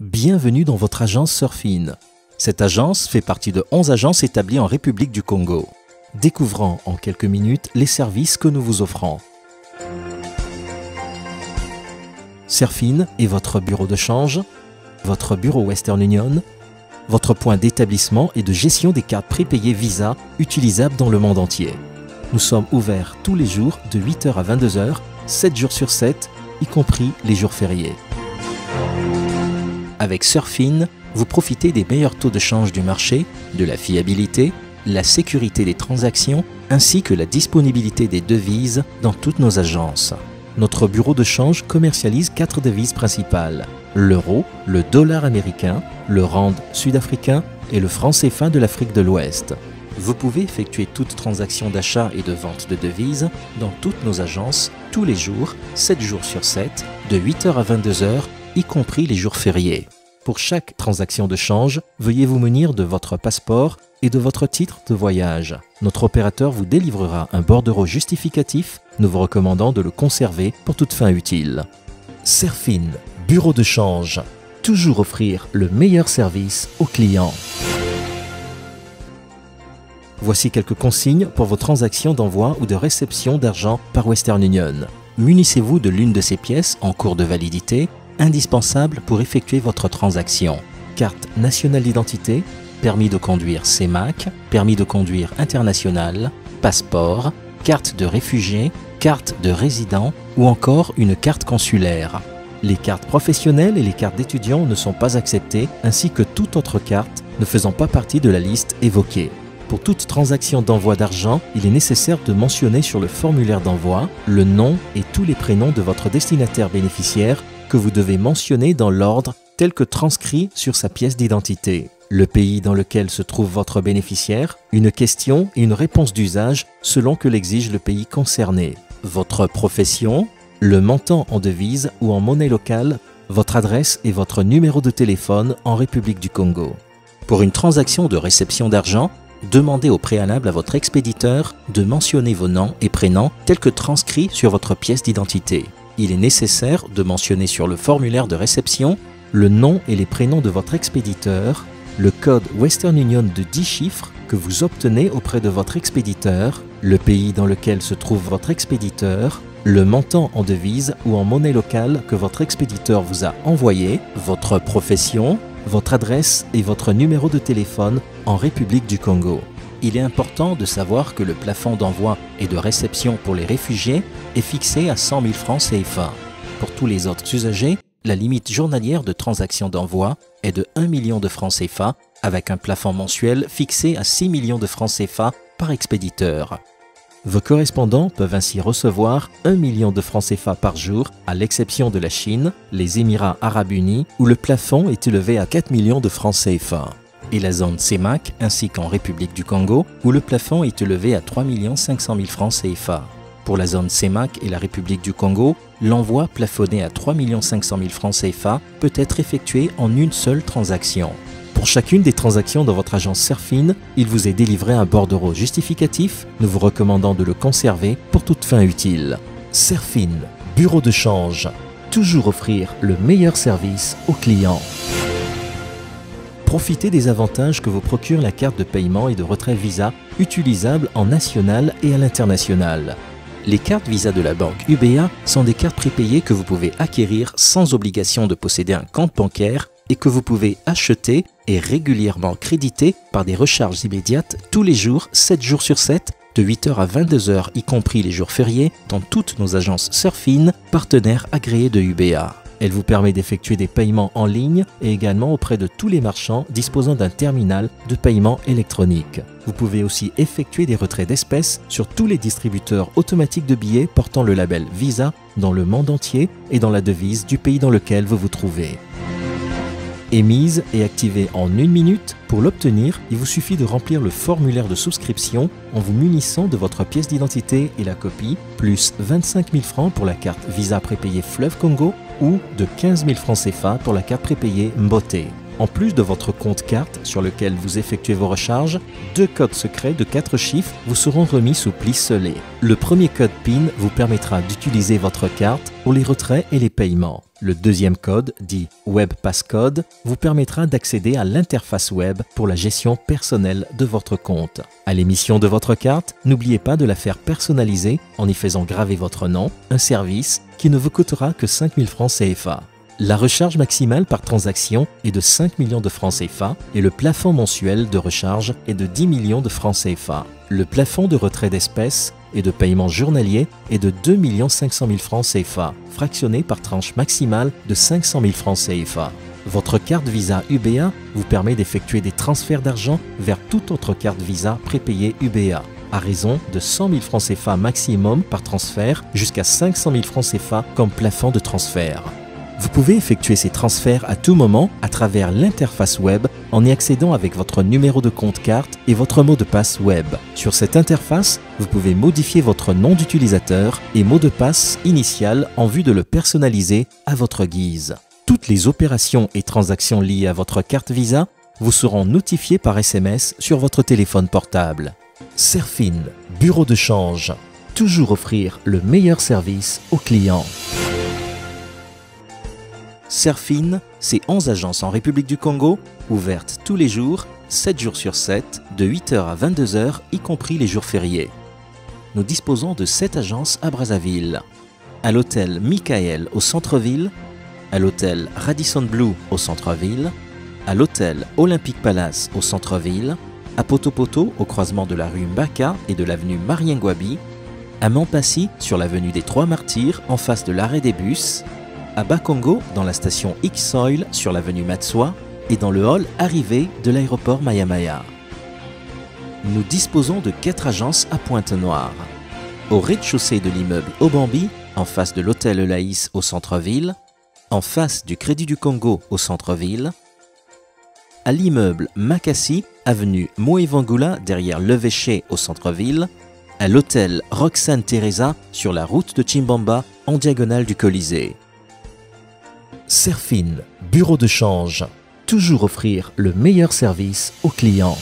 Bienvenue dans votre agence Surfin. Cette agence fait partie de 11 agences établies en République du Congo. Découvrons en quelques minutes les services que nous vous offrons. Surfin est votre bureau de change, votre bureau Western Union, votre point d'établissement et de gestion des cartes prépayées Visa utilisables dans le monde entier. Nous sommes ouverts tous les jours de 8h à 22h, 7 jours sur 7, y compris les jours fériés. Avec Surfin, vous profitez des meilleurs taux de change du marché, de la fiabilité, la sécurité des transactions ainsi que la disponibilité des devises dans toutes nos agences. Notre bureau de change commercialise 4 devises principales: l'euro, le dollar américain, le rand sud-africain et le franc CFA de l'Afrique de l'Ouest. Vous pouvez effectuer toute transaction d'achat et de vente de devises dans toutes nos agences tous les jours, 7 jours sur 7, de 8h à 22h, y compris les jours fériés. Pour chaque transaction de change, veuillez vous munir de votre passeport et de votre titre de voyage. Notre opérateur vous délivrera un bordereau justificatif. Nous vous recommandons de le conserver pour toute fin utile. Surfin, bureau de change. Toujours offrir le meilleur service aux clients. Voici quelques consignes pour vos transactions d'envoi ou de réception d'argent par Western Union. Munissez-vous de l'une de ces pièces en cours de validité, indispensable pour effectuer votre transaction: carte nationale d'identité, permis de conduire CEMAC, permis de conduire international, passeport, carte de réfugié, carte de résident ou encore une carte consulaire. Les cartes professionnelles et les cartes d'étudiants ne sont pas acceptées, ainsi que toute autre carte ne faisant pas partie de la liste évoquée. Pour toute transaction d'envoi d'argent, il est nécessaire de mentionner sur le formulaire d'envoi le nom et tous les prénoms de votre destinataire bénéficiaire que vous devez mentionner dans l'ordre tel que transcrit sur sa pièce d'identité. Le pays dans lequel se trouve votre bénéficiaire, une question et une réponse d'usage selon que l'exige le pays concerné. Votre profession, le montant en devise ou en monnaie locale, votre adresse et votre numéro de téléphone en République du Congo. Pour une transaction de réception d'argent, demandez au préalable à votre expéditeur de mentionner vos noms et prénoms tels que transcrits sur votre pièce d'identité. Il est nécessaire de mentionner sur le formulaire de réception le nom et les prénoms de votre expéditeur, le code Western Union de 10 chiffres que vous obtenez auprès de votre expéditeur, le pays dans lequel se trouve votre expéditeur, le montant en devise ou en monnaie locale que votre expéditeur vous a envoyé, votre profession, votre adresse et votre numéro de téléphone en République du Congo. Il est important de savoir que le plafond d'envoi et de réception pour les réfugiés est fixé à 100 000 francs CFA. Pour tous les autres usagers, la limite journalière de transaction d'envoi est de 1 million de francs CFA avec un plafond mensuel fixé à 6 millions de francs CFA par expéditeur. Vos correspondants peuvent ainsi recevoir 1 million de francs CFA par jour, à l'exception de la Chine, les Émirats arabes unis, où le plafond est élevé à 4 millions de francs CFA. Et la zone CEMAC, ainsi qu'en République du Congo, où le plafond est élevé à 3 500 000 francs CFA. Pour la zone CEMAC et la République du Congo, l'envoi plafonné à 3 500 000 francs CFA peut être effectué en une seule transaction. Pour chacune des transactions dans votre agence Surfin, il vous est délivré un bordereau justificatif. Nous vous recommandons de le conserver pour toute fin utile. Surfin, bureau de change. Toujours offrir le meilleur service aux clients. Profitez des avantages que vous procure la carte de paiement et de retrait Visa utilisable en national et à l'international. Les cartes Visa de la banque UBA sont des cartes prépayées que vous pouvez acquérir sans obligation de posséder un compte bancaire et que vous pouvez acheter et régulièrement créditer par des recharges immédiates tous les jours, 7 jours sur 7, de 8h à 22h, y compris les jours fériés, dans toutes nos agences Surfin, partenaires agréés de UBA. Elle vous permet d'effectuer des paiements en ligne et également auprès de tous les marchands disposant d'un terminal de paiement électronique. Vous pouvez aussi effectuer des retraits d'espèces sur tous les distributeurs automatiques de billets portant le label Visa dans le monde entier et dans la devise du pays dans lequel vous vous trouvez. Émise et activée en 1 minute, pour l'obtenir, il vous suffit de remplir le formulaire de souscription en vous munissant de votre pièce d'identité et la copie, plus 25 000 francs pour la carte Visa prépayée Fleuve Congo ou de 15 000 francs CFA pour la carte prépayée Mbote. En plus de votre compte carte sur lequel vous effectuez vos recharges, 2 codes secrets de 4 chiffres vous seront remis sous pli scellé. Le premier code PIN vous permettra d'utiliser votre carte pour les retraits et les paiements. Le deuxième code, dit Web Passcode, vous permettra d'accéder à l'interface web pour la gestion personnelle de votre compte. À l'émission de votre carte, n'oubliez pas de la faire personnaliser en y faisant graver votre nom, un service qui ne vous coûtera que 5 000 francs CFA. La recharge maximale par transaction est de 5 millions de francs CFA et le plafond mensuel de recharge est de 10 millions de francs CFA. Le plafond de retrait d'espèces et de paiement journalier est de 2 500 000 francs CFA, fractionné par tranche maximale de 500 000 francs CFA. Votre carte Visa UBA vous permet d'effectuer des transferts d'argent vers toute autre carte Visa prépayée UBA, à raison de 100 000 francs CFA maximum par transfert jusqu'à 500 000 francs CFA comme plafond de transfert. Vous pouvez effectuer ces transferts à tout moment à travers l'interface web en y accédant avec votre numéro de compte carte et votre mot de passe web. Sur cette interface, vous pouvez modifier votre nom d'utilisateur et mot de passe initial en vue de le personnaliser à votre guise. Toutes les opérations et transactions liées à votre carte Visa vous seront notifiées par SMS sur votre téléphone portable. Serfin, bureau de change. Toujours offrir le meilleur service aux clients. Serfin, c'est 11 agences en République du Congo, ouvertes tous les jours, 7 jours sur 7, de 8h à 22h, y compris les jours fériés. Nous disposons de 7 agences à Brazzaville, à l'hôtel Michael au centre-ville, à l'hôtel Radisson Blu au centre-ville, à l'hôtel Olympic Palace au centre-ville, à Poto-Poto au croisement de la rue Mbaka et de l'avenue Mariengwabi, à Mampassi sur l'avenue des Trois Martyrs en face de l'arrêt des bus, à Bakongo dans la station X-Soil sur l'avenue Matsua et dans le hall arrivé de l'aéroport Mayamaya. Nous disposons de 4 agences à Pointe-Noire. Au rez-de-chaussée de l'immeuble Obambi, en face de l'hôtel Laïs au centre-ville, en face du Crédit du Congo au centre-ville, à l'immeuble Makassi, avenue Moevangula derrière l'évêché au centre-ville, à l'hôtel Roxane Teresa sur la route de Chimbamba en diagonale du Colisée. Serfin, bureau de change. Toujours offrir le meilleur service aux clients.